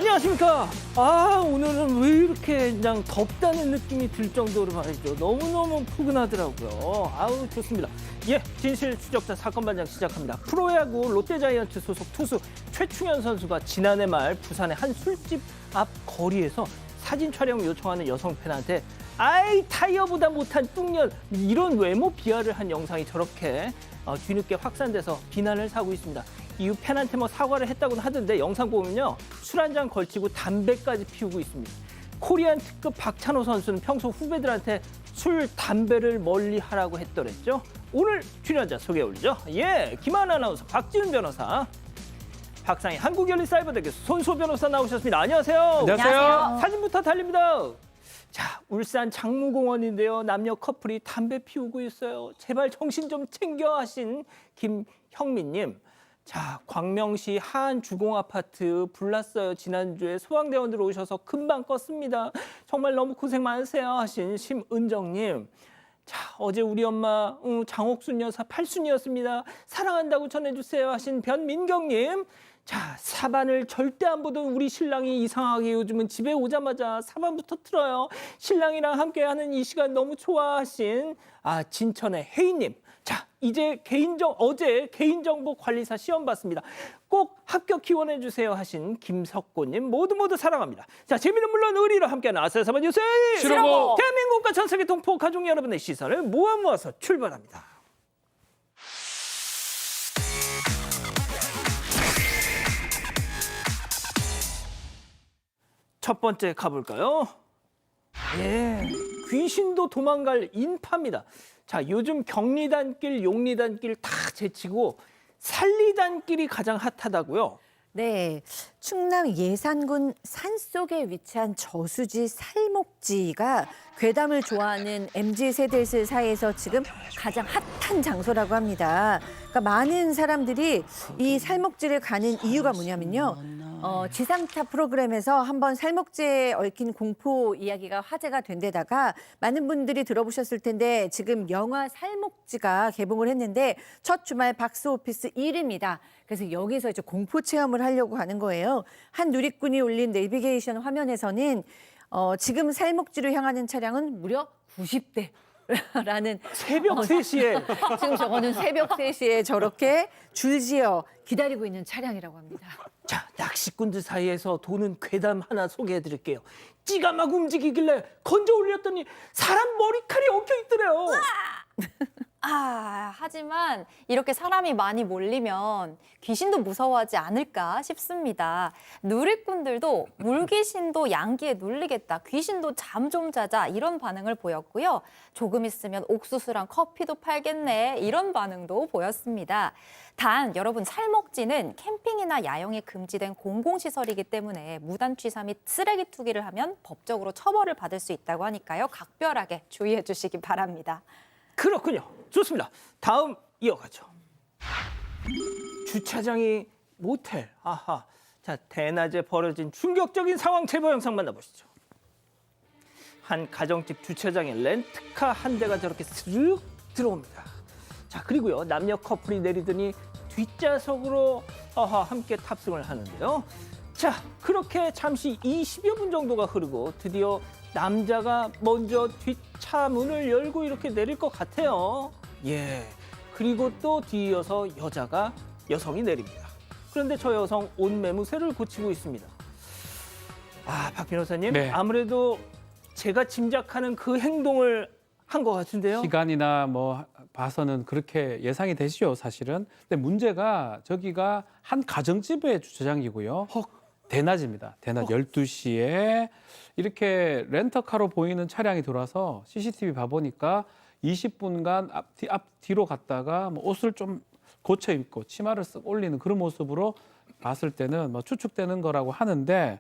안녕하십니까. 오늘은 왜 이렇게 그냥 덥다는 느낌이 들 정도로 말이죠. 너무너무 푸근하더라고요. 좋습니다. 예, 진실 추적자 사건 반장 시작합니다. 프로야구 롯데자이언츠 소속 투수 최충현 선수가 지난해 말 부산의 한 술집 앞 거리에서 사진 촬영 요청하는 여성 팬한테 타이어보다 못한 뚱년, 이런 외모 비하를 한 영상이 저렇게 뒤늦게 확산돼서 비난을 사고 있습니다. 이후 팬한테 사과를 했다고는 하던데 영상 보면요, 술 한 잔 걸치고 담배까지 피우고 있습니다. 코리안 특급 박찬호 선수는 평소 후배들한테 술, 담배를 멀리 하라고 했더랬죠. 오늘 출연자 소개해 올리죠. 김하나 아나운서, 박지훈 변호사, 박상희 한국연립사이버대교 손수호 변호사 나오셨습니다. 안녕하세요. 안녕하세요. 사진부터 달립니다. 자, 울산 장무공원인데요. 남녀 커플이 담배 피우고 있어요. 제발 정신 좀 챙겨 하신 김형민님. 자, 광명시 하안 주공아파트 불났어요. 지난주에 소방대원들 오셔서 금방 껐습니다. 정말 너무 고생 많으세요 하신 심은정님. 자, 어제 우리 엄마 장옥순 여사 8순이었습니다. 사랑한다고 전해주세요 하신 변민경님. 자, 사반을 절대 안 보던 우리 신랑이 이상하게 요즘은 집에 오자마자 사반부터 틀어요. 신랑이랑 함께하는 이 시간 너무 좋아하신 진천의 혜인님. 자, 이제 어제 개인정보관리사 시험 봤습니다. 꼭 합격 기원해 주세요 하신 김석고님. 모두 사랑합니다. 자, 재미는 물론 의리로 함께하는 아싸사반 뉴스 실험고. 대한민국과 전 세계 동포 가족 여러분의 시선을 모아서 출발합니다. 첫 번째 가볼까요? 귀신도 도망갈 인파입니다. 자, 요즘 경리단길, 용리단길 다 제치고 산리단길이 가장 핫하다고요? 네, 충남 예산군 산속에 위치한 저수지 살목지가 괴담을 좋아하는 MZ세대들 사이에서 지금 가장 핫한 장소라고 합니다. 그러니까 많은 사람들이 이 살목지를 가는 이유가 뭐냐면요. 지상파 프로그램에서 한번 살목지에 얽힌 공포 이야기가 화제가 된 데다가 많은 분들이 들어보셨을 텐데 지금 영화 살목지가 개봉을 했는데 첫 주말 박스오피스 1위입니다. 그래서 여기서 이제 공포 체험을 하려고 하는 거예요. 한 누리꾼이 올린 내비게이션 화면에서는 지금 살목지로 향하는 차량은 무려 90대. 라는 새벽 3시에 지금 저거는 새벽 3시에 저렇게 줄지어 기다리고 있는 차량이라고 합니다. 자, 낚시꾼들 사이에서 도는 괴담 하나 소개해 드릴게요. 찌가 막 움직이길래 건져 올렸더니 사람 머리칼이 엉켜 있더래요. 하지만 이렇게 사람이 많이 몰리면 귀신도 무서워하지 않을까 싶습니다. 누리꾼들도 물귀신도 양기에 눌리겠다, 귀신도 잠 좀 자자, 이런 반응을 보였고요. 조금 있으면 옥수수랑 커피도 팔겠네, 이런 반응도 보였습니다. 단 여러분, 살목지는 캠핑이나 야영이 금지된 공공시설이기 때문에 무단 취사 및 쓰레기 투기를 하면 법적으로 처벌을 받을 수 있다고 하니까요. 각별하게 주의해 주시기 바랍니다. 그렇군요. 좋습니다. 다음 이어가죠. 주차장이 모텔. 자, 대낮에 벌어진 충격적인 상황 제보 영상 만나보시죠. 한 가정집 주차장에 렌트카 한 대가 저렇게 쓱 들어옵니다. 자, 그리고요, 남녀 커플이 내리더니 뒷좌석으로 함께 탑승을 하는데요. 자, 그렇게 잠시 20여 분 정도가 흐르고 드디어 남자가 먼저 뒷차 문을 열고 이렇게 내릴 것 같아요. 그리고 또 뒤이어서 여성이 내립니다. 그런데 저 여성 옷 매무새를 고치고 있습니다. 박 변호사님, 네. 아무래도 제가 짐작하는 그 행동을 한 것 같은데요. 시간이나 봐서는 그렇게 예상이 되시죠, 사실은. 근데 문제가 저기가 한 가정집의 주차장이고요. 대낮입니다. 대낮 12시에 이렇게 렌터카로 보이는 차량이 들어와서 CCTV 봐보니까 20분간 뒤로 갔다가 옷을 좀 고쳐 입고 치마를 쓱 올리는 그런 모습으로 봤을 때는 추측되는 거라고 하는데,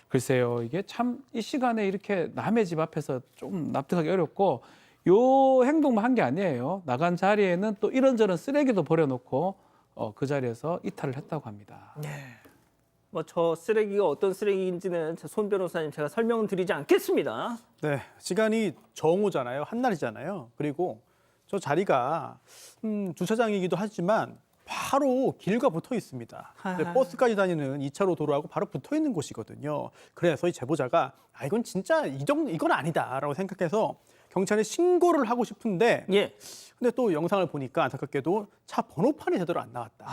글쎄요, 이게 참 이 시간에 이렇게 남의 집 앞에서 좀 납득하기 어렵고, 요 행동만 한 게 아니에요. 나간 자리에는 또 이런저런 쓰레기도 버려놓고 그 자리에서 이탈을 했다고 합니다. 저 쓰레기가 어떤 쓰레기인지는 손 변호사님 제가 설명은 드리지 않겠습니다. 네, 시간이 정오잖아요. 한날이잖아요. 그리고 저 자리가 주차장이기도 하지만 바로 길과 붙어 있습니다. 근데 버스까지 다니는 2차로 도로하고 바로 붙어 있는 곳이거든요. 그래서 이 제보자가 이건 진짜 이건 아니다라고 생각해서 경찰에 신고를 하고 싶은데 예. 근데 또 영상을 보니까 안타깝게도 차 번호판이 제대로 안 나왔다.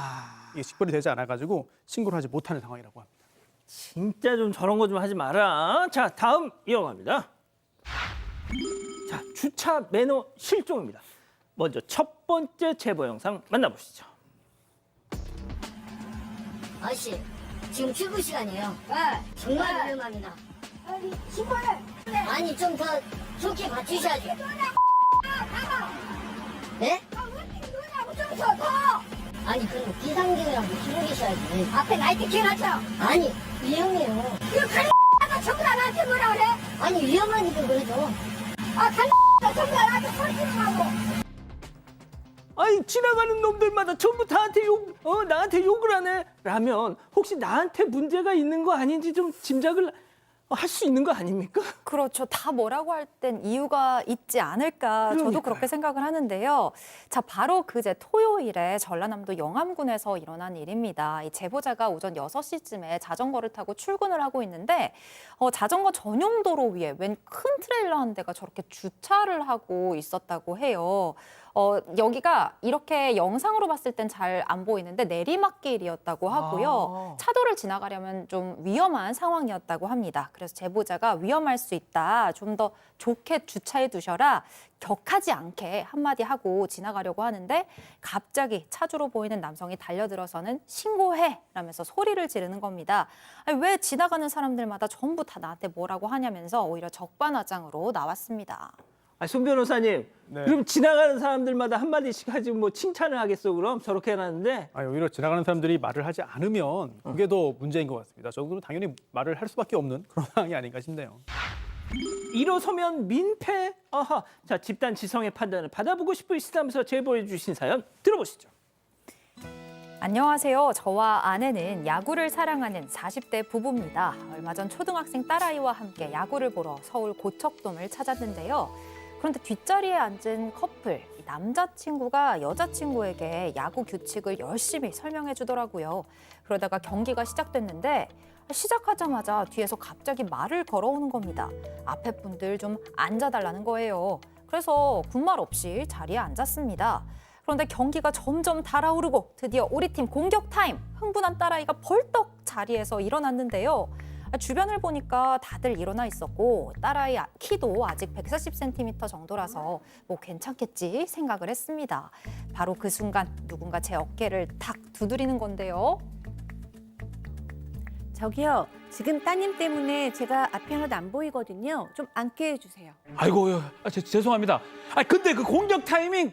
이게 식별이 되지 않아가지고 신고를 하지 못하는 상황이라고 합니다. 진짜 좀 저런 거 좀 하지 마라. 자, 다음 이어갑니다. 자, 주차 매너 실종입니다. 먼저 첫 번째 제보 영상 만나보시죠. 아저씨, 지금 출근 시간이에요. 정말 위험합니다. 아니, 좀 더 좋게 봐주셔야죠. 네? 아니, 그럼 비상등이랑 키고 계셔야지. 앞에 나이트 켜놨죠? 아니, 위험해요. 이거 칼 전부 다 나한테 뭐라 그래? 아니, 위험하니까 그러죠. 칼 전부 다 나한테 소리 지르라고. 아니, 지나가는 놈들마다 전부 나한테 욕을 하네. 라면 혹시 나한테 문제가 있는 거 아닌지 좀 짐작을 할 수 있는 거 아닙니까? 그렇죠. 다 뭐라고 할 땐 이유가 있지 않을까 저도 그러니까요. 그렇게 생각을 하는데요. 자, 바로 그제 토요일에 전라남도 영암군에서 일어난 일입니다. 이 제보자가 오전 6시쯤에 자전거를 타고 출근을 하고 있는데 자전거 전용 도로 위에 웬 큰 트레일러 한 대가 저렇게 주차를 하고 있었다고 해요. 여기가 이렇게 영상으로 봤을 땐 잘 안 보이는데 내리막길이었다고 하고요. 차도를 지나가려면 좀 위험한 상황이었다고 합니다. 그래서 제보자가 위험할 수 있다. 좀 더 좋게 주차해 두셔라. 격하지 않게 한마디 하고 지나가려고 하는데 갑자기 차주로 보이는 남성이 달려들어서는 신고해 라면서 소리를 지르는 겁니다. 아니, 왜 지나가는 사람들마다 전부 다 나한테 뭐라고 하냐면서 오히려 적반하장으로 나왔습니다. 손 변호사님, 네. 그럼 지나가는 사람들마다 한마디씩 하지 뭐 칭찬을 하겠어 그럼? 저렇게 해놨는데. 오히려 지나가는 사람들이 말을 하지 않으면 그게 더 문제인 것 같습니다. 저도 당연히 말을 할 수밖에 없는 그런 상황이 아닌가 싶네요. 일어서면 민폐? 아하. 자, 집단 지성의 판단을 받아보고 싶으시다면서 제보해 주신 사연 들어보시죠. 안녕하세요. 저와 아내는 야구를 사랑하는 40대 부부입니다. 얼마 전 초등학생 딸아이와 함께 야구를 보러 서울 고척돔을 찾았는데요. 그런데 뒷자리에 앉은 커플, 남자친구가 여자친구에게 야구 규칙을 열심히 설명해 주더라고요. 그러다가 경기가 시작됐는데 시작하자마자 뒤에서 갑자기 말을 걸어오는 겁니다. 앞에 분들 좀 앉아달라는 거예요. 그래서 군말 없이 자리에 앉았습니다. 그런데 경기가 점점 달아오르고 드디어 우리 팀 공격 타임! 흥분한 딸아이가 벌떡 자리에서 일어났는데요. 주변을 보니까 다들 일어나 있었고 딸아이 키도 아직 140cm 정도라서 뭐 괜찮겠지 생각을 했습니다. 바로 그 순간 누군가 제 어깨를 탁 두드리는 건데요. 저기요, 지금 따님 때문에 제가 앞이 하나도 안 보이거든요. 좀 앉게 해주세요. 아이고, 죄송합니다. 근데 그 공격 타이밍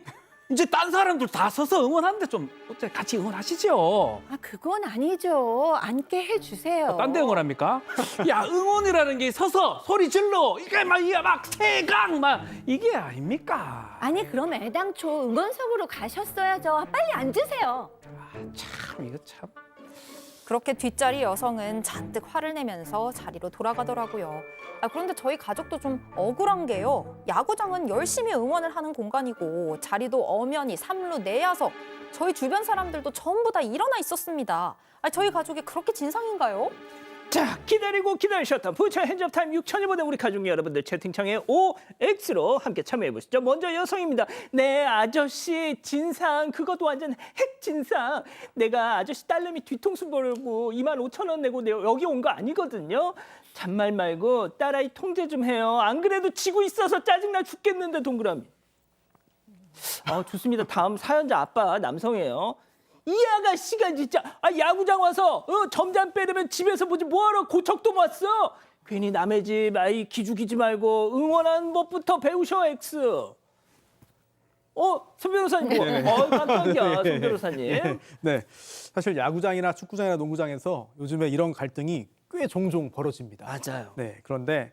이제 딴 사람들 다 서서 응원하는데 좀 어째 같이 응원하시죠. 그건 아니죠. 앉게 해주세요. 딴 데 응원합니까? 야, 응원이라는 게 서서 소리 질러 이게 막 세강 막 이게 아닙니까? 아니, 그럼 애당초 응원석으로 가셨어야죠. 빨리 앉으세요. 참 이거 참. 그렇게 뒷자리 여성은 잔뜩 화를 내면서 자리로 돌아가더라고요. 그런데 저희 가족도 좀 억울한 게요. 야구장은 열심히 응원을 하는 공간이고 자리도 엄연히 3루 내야석. 저희 주변 사람들도 전부 다 일어나 있었습니다. 저희 가족이 그렇게 진상인가요? 자, 기다리고 기다리셨던 부처 핸즈업타임 6천일 보낸 우리 가족 여러분들 채팅창에 OX로 함께 참여해보시죠. 먼저 여성입니다. 네, 아저씨 진상, 그것도 완전 핵진상. 내가 아저씨 딸내미 뒤통수 보려고 25,000원 내고 여기 온 거 아니거든요. 잔말 말고 딸아이 통제 좀 해요. 안 그래도 지고 있어서 짜증나 죽겠는데 동그라미. 좋습니다. 다음 사연자 아빠 남성이에요. 이 아가씨가 진짜 야구장 와서 점잠 빼려면 집에서 보지 뭐하러 고척돔 왔어. 괜히 남의 집 아이 기죽이지 말고 응원하는 법부터 배우셔 X. 손 변호사님. 깜짝이야, 손 변호사님. 네, 사실 야구장이나 축구장이나 농구장에서 요즘에 이런 갈등이 꽤 종종 벌어집니다. 맞아요. 네, 그런데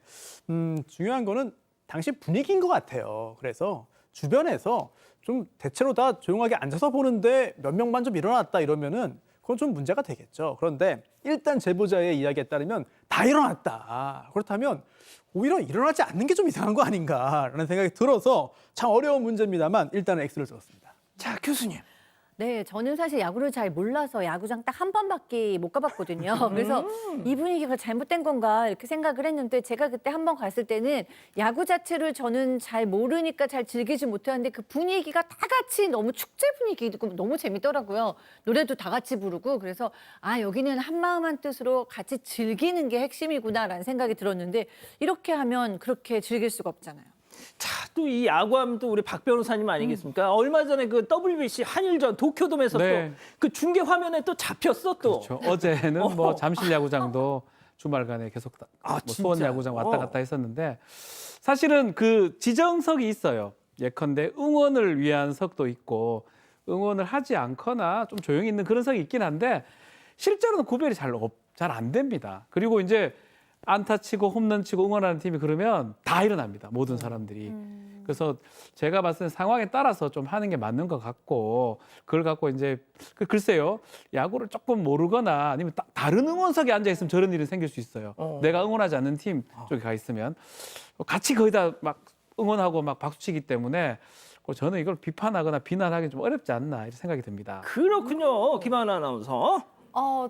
중요한 거는 당시 분위기인 것 같아요. 그래서 주변에서 좀 대체로 다 조용하게 앉아서 보는데 몇 명만 좀 일어났다 이러면은 그건 좀 문제가 되겠죠. 그런데 일단 제보자의 이야기에 따르면 다 일어났다. 그렇다면 오히려 일어나지 않는 게 좀 이상한 거 아닌가라는 생각이 들어서 참 어려운 문제입니다만 일단은 X를 들었습니다. 자, 교수님. 네, 저는 사실 야구를 잘 몰라서 야구장 딱 한 번밖에 못 가봤거든요. 그래서 이 분위기가 잘못된 건가 이렇게 생각을 했는데 제가 그때 한 번 갔을 때는 야구 자체를 저는 잘 모르니까 잘 즐기지 못하는데 그 분위기가 다 같이 너무 축제 분위기고 너무 재밌더라고요. 노래도 다 같이 부르고 그래서 아 여기는 한마음 한뜻으로 같이 즐기는 게 핵심이구나라는 생각이 들었는데 이렇게 하면 그렇게 즐길 수가 없잖아요. 자, 또 이 야구하면 또 우리 박 변호사님 아니겠습니까? 얼마 전에 그 WBC 한일전 도쿄돔에서 네. 또 그 중계 화면에 또 잡혔어 또. 그렇죠. 어제는 뭐 잠실 야구장도 주말간에 계속 뭐 수원 진짜? 야구장 왔다 갔다 했었는데 사실은 그 지정석이 있어요. 예컨대 응원을 위한 석도 있고 응원을 하지 않거나 좀 조용히 있는 그런 석이 있긴 한데 실제로는 구별이 잘 안 됩니다. 그리고 이제 안타 치고 홈런 치고 응원하는 팀이 그러면 다 일어납니다. 모든 사람들이. 그래서 제가 봤을 때 상황에 따라서 좀 하는 게 맞는 것 같고 그걸 갖고 이제 글쎄요. 야구를 조금 모르거나 아니면 다른 응원석에 앉아 있으면 저런 일이 생길 수 있어요. 내가 응원하지 않는 팀 쪽에 가 있으면 같이 거기다 막 응원하고 막 박수치기 때문에 저는 이걸 비판하거나 비난하기 좀 어렵지 않나 이런 생각이 듭니다. 그렇군요. 김하나 아나운서.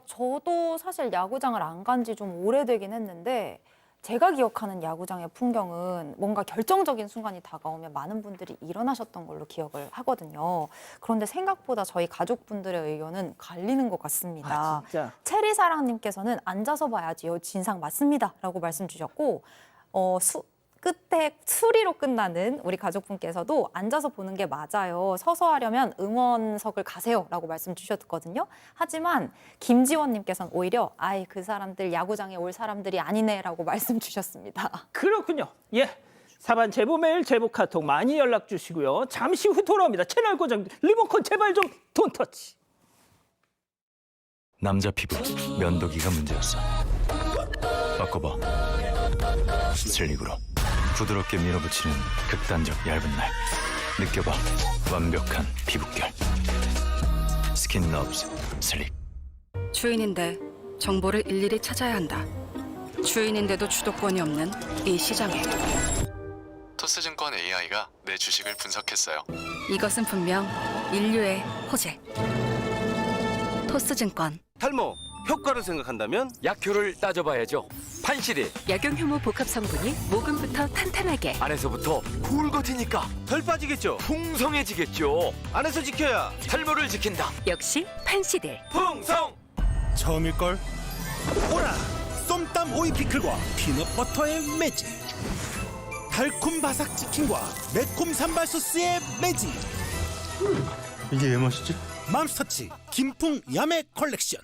저도 사실 야구장을 안 간 지 좀 오래되긴 했는데 제가 기억하는 야구장의 풍경은 뭔가 결정적인 순간이 다가오면 많은 분들이 일어나셨던 걸로 기억을 하거든요. 그런데 생각보다 저희 가족분들의 의견은 갈리는 것 같습니다. 진짜. 체리사랑님께서는 앉아서 봐야지요. 진상 맞습니다. 라고 말씀 주셨고 끝에 수리로 끝나는 우리 가족분께서도 앉아서 보는 게 맞아요. 서서 하려면 응원석을 가세요라고 말씀 주셨거든요. 하지만 김지원님께서는 오히려 아이 그 사람들 야구장에 올 사람들이 아니네라고 말씀 주셨습니다. 그렇군요. 예. 사반 제보 메일 제보 카톡 많이 연락 주시고요. 잠시 후 돌아옵니다. 채널 고정 리모컨 제발 좀 돈터치. 남자 피부 면도기가 문제였어. 바꿔봐. 슬릭으로 부드럽게 밀어붙이는 극단적 얇은 날. 느껴봐. 완벽한 피부결. 스킨러브스 슬릭. 주인인데 정보를 일일이 찾아야 한다. 주인인데도 주도권이 없는 이 시장에 토스증권 AI가 내 주식을 분석했어요. 이것은 분명 인류의 호재. 토스증권. 탈모 효과를 생각한다면 약효를 따져봐야죠. 판시딜 약용 효모 복합 성분이 모근부터 탄탄하게, 안에서부터 굵어지니까 덜 빠지겠죠. 풍성해지겠죠. 안에서 지켜야 탈모를 지킨다. 역시 판시딜. 풍성. 처음일걸? 오라! 쏨땀 오이 피클과 피넛버터의 매직, 달콤 바삭 치킨과 매콤 산발 소스의 매직. 이게 왜 맛있지? 맘스터치 김풍 야매 컬렉션.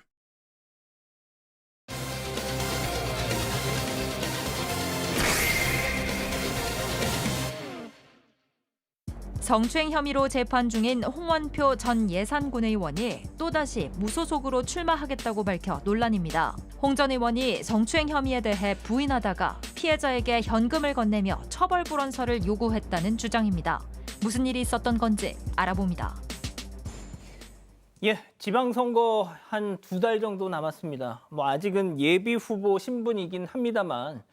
성추행 혐의로 재판 중인 홍원표 전 예산군 의원이 또다시 무소속으로 출마하겠다고 밝혀 논란입니다. 홍 전 의원이 성추행 혐의에 대해 부인하다가 피해자에게 현금을 건네며 처벌불원서를 요구했다는 주장입니다. 무슨 일이 있었던 건지 알아봅니다. 예, 지방선거 한 2달 정도 남았습니다. 뭐 아직은 예비 후보 신분이긴 합니다만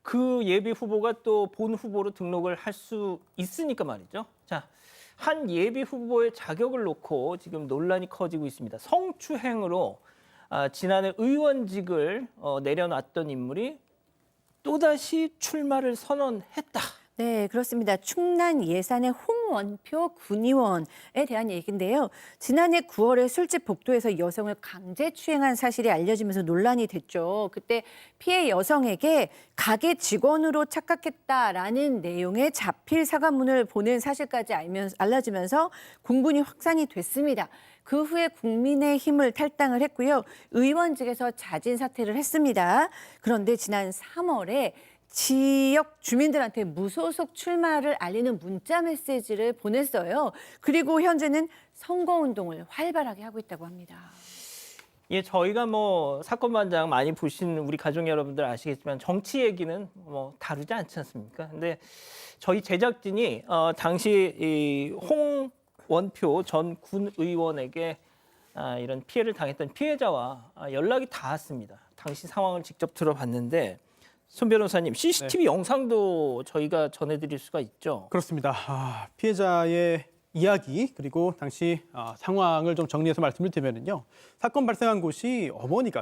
그 예비 후보가 또 본 후보로 등록을 할 수 있으니까 말이죠. 자, 한 예비 후보의 자격을 놓고 지금 논란이 커지고 있습니다. 성추행으로 지난해 의원직을 내려놨던 인물이 또다시 출마를 선언했다. 네, 그렇습니다. 충남 예산의 홍원표 군의원에 대한 얘기인데요. 지난해 9월에 술집 복도에서 여성을 강제 추행한 사실이 알려지면서 논란이 됐죠. 그때 피해 여성에게 가게 직원으로 착각했다라는 내용의 자필 사과문을 보낸 사실까지 알려지면서 공분이 확산이 됐습니다. 그 후에 국민의힘을 탈당을 했고요. 의원직에서 자진 사퇴를 했습니다. 그런데 지난 3월에 지역 주민들한테 무소속 출마를 알리는 문자 메시지를 보냈어요. 그리고 현재는 선거운동을 활발하게 하고 있다고 합니다. 예, 저희가 뭐 사건 반장 많이 보신 우리 가족 여러분들 아시겠지만 정치 얘기는 뭐 다루지 않지 않습니까? 근데 저희 제작진이 당시 이 홍원표 전 군 의원에게 이런 피해를 당했던 피해자와 연락이 닿았습니다. 당시 상황을 직접 들어봤는데 손 변호사님, CCTV 영상도 저희가 전해드릴 수가 있죠? 그렇습니다. 피해자의 이야기 그리고 당시 상황을 좀 정리해서 말씀을 드리면요. 사건 발생한 곳이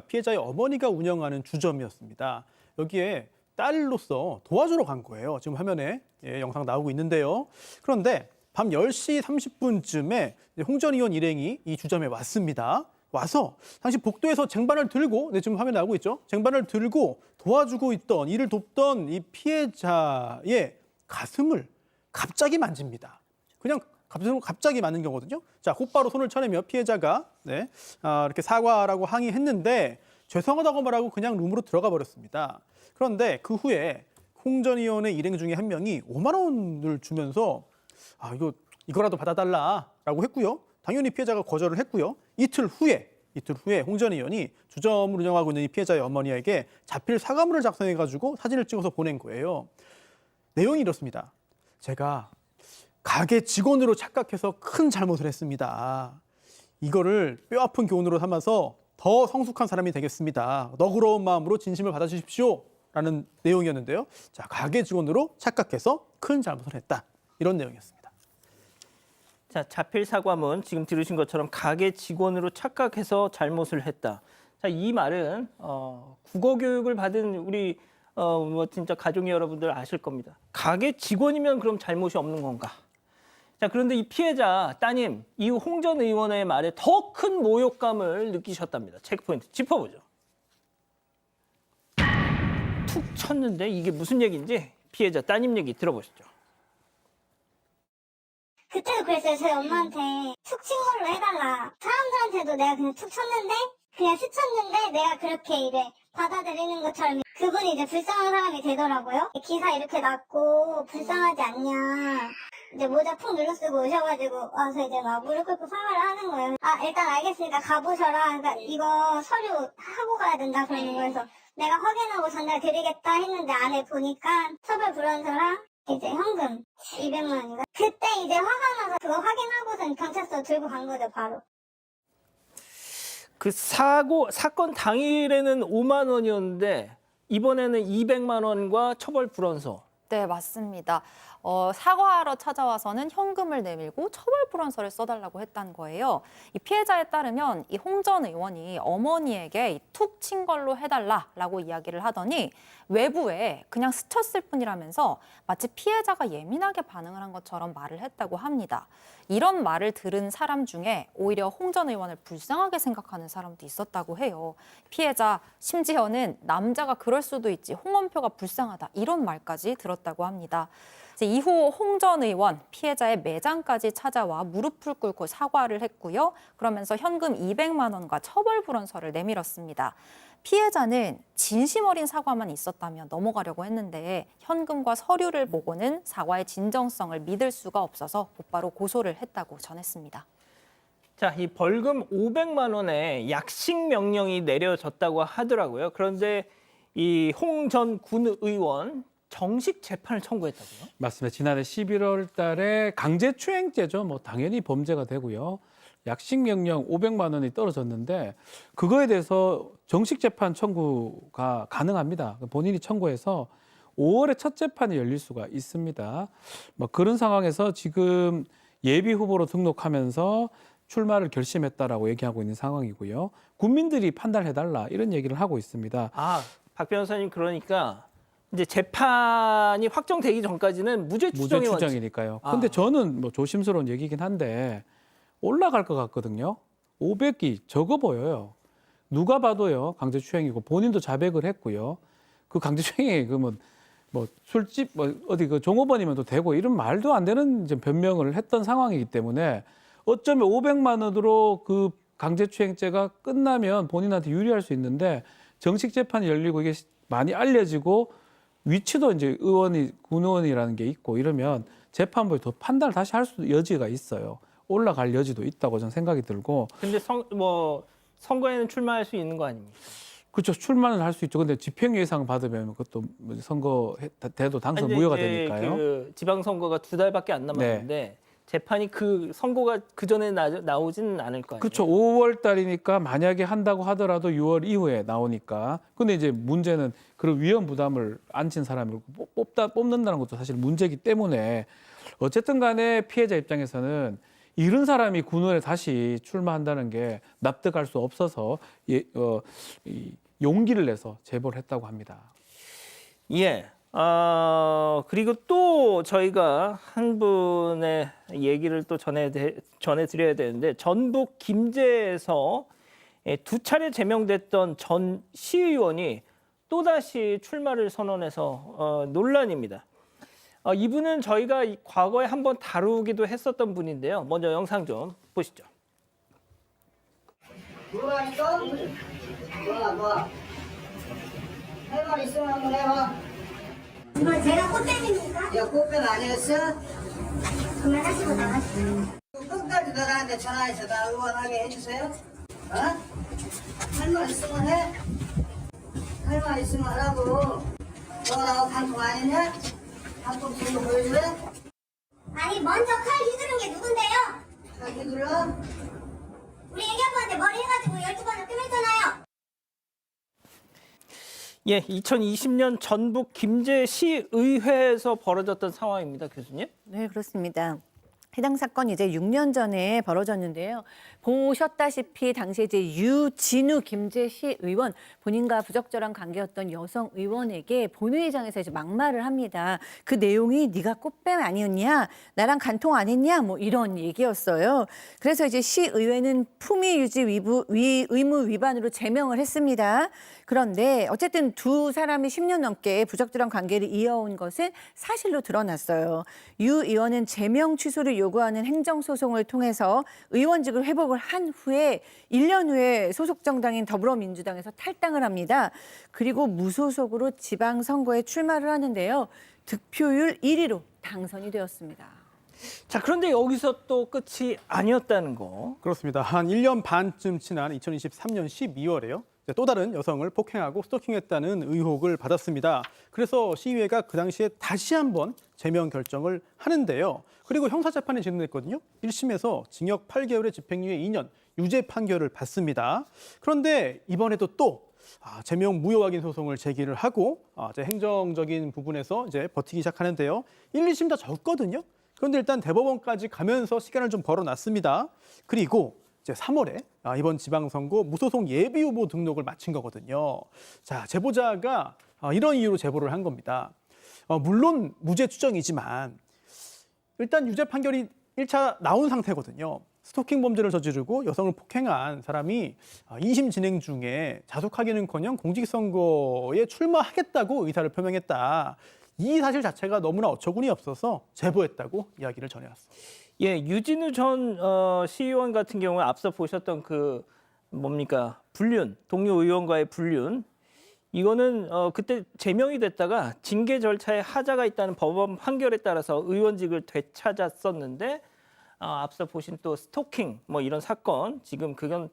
피해자의 어머니가 운영하는 주점이었습니다. 여기에 딸로서 도와주러 간 거예요. 지금 화면에 영상 나오고 있는데요. 그런데 밤 10시 30분쯤에 홍 전 의원 일행이 이 주점에 왔습니다. 와서 당시 복도에서 쟁반을 들고, 지금 화면에 나오고 있죠. 쟁반을 들고 도와주고 있던, 이를 돕던 이 피해자의 가슴을 갑자기 만집니다. 그냥 갑자기 맞는 거거든요. 자, 곧바로 손을 쳐내며 피해자가 이렇게 사과라고 항의했는데 죄송하다고 말하고 그냥 룸으로 들어가 버렸습니다. 그런데 그 후에 홍 전 의원의 일행 중에 한 명이 5만 원을 주면서 이거라도 받아달라라고 했고요. 당연히 피해자가 거절을 했고요. 이틀 후에 홍 전 의원이 주점을 운영하고 있는 이 피해자의 어머니에게 자필 사과문을 작성해가지고 사진을 찍어서 보낸 거예요. 내용이 이렇습니다. 제가 가게 직원으로 착각해서 큰 잘못을 했습니다. 이거를 뼈아픈 교훈으로 삼아서 더 성숙한 사람이 되겠습니다. 너그러운 마음으로 진심을 받아주십시오. 라는 내용이었는데요. 자, 가게 직원으로 착각해서 큰 잘못을 했다. 이런 내용이었습니다. 자, 자필 사과문 지금 들으신 것처럼 가게 직원으로 착각해서 잘못을 했다. 자, 이 말은 국어 교육을 받은 우리 진짜 가족의 여러분들 아실 겁니다. 가게 직원이면 그럼 잘못이 없는 건가? 자, 그런데 이 피해자 따님, 이 홍 전 의원의 말에 더 큰 모욕감을 느끼셨답니다. 체크포인트 짚어보죠. 툭 쳤는데 이게 무슨 얘기인지 피해자 따님 얘기 들어보시죠. 그때도 그랬어요. 저희 엄마한테 툭 친 걸로 해달라. 사람들한테도 내가 그냥 툭 쳤는데, 그냥 스쳤는데 내가 그렇게 이제 받아들이는 것처럼 그분이 이제 불쌍한 사람이 되더라고요. 기사 이렇게 났고 불쌍하지 않냐. 이제 모자 푹 눌러쓰고 오셔가지고 와서 이제 막 무릎 꿇고 사과를 하는 거예요. 일단 알겠으니까 가보셔라. 그러니까 이거 서류 하고 가야 된다 그러는 거여서 내가 확인하고 전달 드리겠다 했는데 안에 보니까 처벌 불원서랑 이제 현금 200만 원인가? 그때 이제 화가 나서 그거 확인하고선 경찰서 들고 간 거죠, 바로. 그 사건 당일에는 5만 원이었는데 이번에는 200만 원과 처벌 불원서. 네, 맞습니다. 사과하러 찾아와서는 현금을 내밀고 처벌 불원서를 써달라고 했다는 거예요. 이 피해자에 따르면 이 홍 전 의원이 어머니에게 툭 친 걸로 해달라라고 이야기를 하더니 외부에 그냥 스쳤을 뿐이라면서 마치 피해자가 예민하게 반응을 한 것처럼 말을 했다고 합니다. 이런 말을 들은 사람 중에 오히려 홍 전 의원을 불쌍하게 생각하는 사람도 있었다고 해요. 피해자 심지어는 남자가 그럴 수도 있지 홍원표가 불쌍하다 이런 말까지 들었다고 합니다. 이후 홍 전 의원 피해자의 매장까지 찾아와 무릎을 꿇고 사과를 했고요. 그러면서 현금 200만 원과 처벌 불원서를 내밀었습니다. 피해자는 진심 어린 사과만 있었다면 넘어가려고 했는데 현금과 서류를 보고는 사과의 진정성을 믿을 수가 없어서 곧바로 고소를 했다고 전했습니다. 자, 이 벌금 500만 원의 약식 명령이 내려졌다고 하더라고요. 그런데 이 홍 전 군 의원 정식 재판을 청구했다고요? 맞습니다. 지난해 11월 달에 강제추행죄죠. 당연히 범죄가 되고요. 약식 명령 500만 원이 떨어졌는데 그거에 대해서 정식 재판 청구가 가능합니다. 본인이 청구해서 5월에 첫 재판이 열릴 수가 있습니다. 그런 상황에서 지금 예비 후보로 등록하면서 출마를 결심했다라고 얘기하고 있는 상황이고요. 국민들이 판단해달라 이런 얘기를 하고 있습니다. 박 변호사님 그러니까 이제 재판이 확정되기 전까지는 무죄 추정이 무죄 추정이니까요. 근데 저는 조심스러운 얘기긴 한데 올라갈 것 같거든요. 500이 적어 보여요. 누가 봐도요. 강제추행이고 본인도 자백을 했고요. 그 강제추행이 그러면 술집 어디 그 종업원이면 또 되고 이런 말도 안 되는 이제 변명을 했던 상황이기 때문에 어쩌면 500만 원으로 그 강제추행죄가 끝나면 본인한테 유리할 수 있는데 정식 재판이 열리고 이게 많이 알려지고 위치도 이제 군의원이라는 게 있고 이러면 재판부에 더 판단을 다시 할 수 여지가 있어요. 올라갈 여지도 있다고 저는 생각이 들고. 근데 선거에는 출마할 수 있는 거 아닙니까? 그렇죠. 출마는 할 수 있죠. 근데 집행 예상을 받으면 그것도 선거 돼도 당선 무효가 되니까요. 그 지방선거가 2달밖에 안 남았는데 재판이 그 선거가 그 전에 나오지는 않을 거 아니에요. 그렇죠. 5월 달이니까 만약에 한다고 하더라도 6월 이후에 나오니까. 근데 이제 문제는 그런 위험 부담을 안친 사람을 뽑는다는 것도 사실 문제이기 때문에 어쨌든 간에 피해자 입장에서는 이런 사람이 군원에 다시 출마한다는 게 납득할 수 없어서 용기를 내서 제보를 했다고 합니다. 예. 그리고 또 저희가 한 분의 얘기를 또 전해드려야 되는데, 전북 김제에서 2차례 제명됐던 전 시의원이 또다시 출마를 선언해서 논란입니다. 이분은 저희가 과거에 한번 다루기도 했었던 분인데요. 먼저 영상 좀 보시죠. 뭐하니까? 뭐? 할 말 있으면 한번 해봐. 이거 제가 꽃뱀입니까? 야, 꽃뱀 아니었어? 그만하시고 나가시죠. 끝까지 너한테 전화해서 나 응원하게 해주세요. 어? 할 말 있으면 해. 할 말 있으면 하라고. 너 나하고 방송 안 했냐? 방송 지금 보여줄래? 아니 먼저 칼 휘두른 게 누군데요? 칼 휘둘러? 우리 애기아빠한테 머리 해가지고 12번을 끊었잖아요. 예, 2020년 전북 김제시의회에서 벌어졌던 상황입니다, 교수님. 네, 그렇습니다. 해당 사건이 이제 6년 전에 벌어졌는데요. 보셨다시피 당시 이제 유진우 김제시 의원, 본인과 부적절한 관계였던 여성 의원에게 본회의장에서 이제 막말을 합니다. 그 내용이 네가 꽃뱀 아니었냐, 나랑 간통 안 했냐, 뭐 이런 얘기였어요. 그래서 이제 시의회는 품위 유지 의무 위반으로 제명을 했습니다. 그런데 어쨌든 두 사람이 10년 넘게 부적절한 관계를 이어온 것은 사실로 드러났어요. 유 의원은 제명 취소를 요구하는 행정소송을 통해서 의원직을 회복을 한 후에 1년 후에 소속 정당인 더불어민주당에서 탈당을 합니다. 그리고 무소속으로 지방선거에 출마를 하는데요. 득표율 1위로 당선이 되었습니다. 자, 그런데 여기서 또 끝이 아니었다는 거. 그렇습니다. 한 1년 반쯤 지난 2023년 12월에요. 또 다른 여성을 폭행하고 스토킹했다는 의혹을 받았습니다. 그래서 시의회가 그 당시에 다시 한번 제명 결정을 하는데요. 그리고 형사재판이 진행됐거든요. 1심에서 징역 8개월에 집행유예 2년, 유죄 판결을 받습니다. 그런데 이번에도 또 제명 무효 확인 소송을 제기를 하고 이제 행정적인 부분에서 이제 버티기 시작하는데요. 1, 2심 다 졌거든요. 그런데 일단 대법원까지 가면서 시간을 좀 벌어놨습니다. 그리고 이제 3월에 이번 지방선거 무소속 예비후보 등록을 마친 거거든요. 자, 제보자가 이런 이유로 제보를 한 겁니다. 물론 무죄 추정이지만 일단 유죄 판결이 1차 나온 상태거든요. 스토킹 범죄를 저지르고 여성을 폭행한 사람이 2심 진행 중에 자숙하기는커녕 공직선거에 출마하겠다고 의사를 표명했다. 이 사실 자체가 너무나 어처구니 없어서 제보했다고 이야기를 전해왔습니다. 예, 유진우 전 시의원 같은 경우는 앞서 보셨던 그 불륜, 동료 의원과의 불륜, 이거는 그때 제명이 됐다가 징계 절차에 하자가 있다는 법원 판결에 따라서 의원직을 되찾았었는데, 앞서 보신 또 스토킹 이런 사건, 지금 그건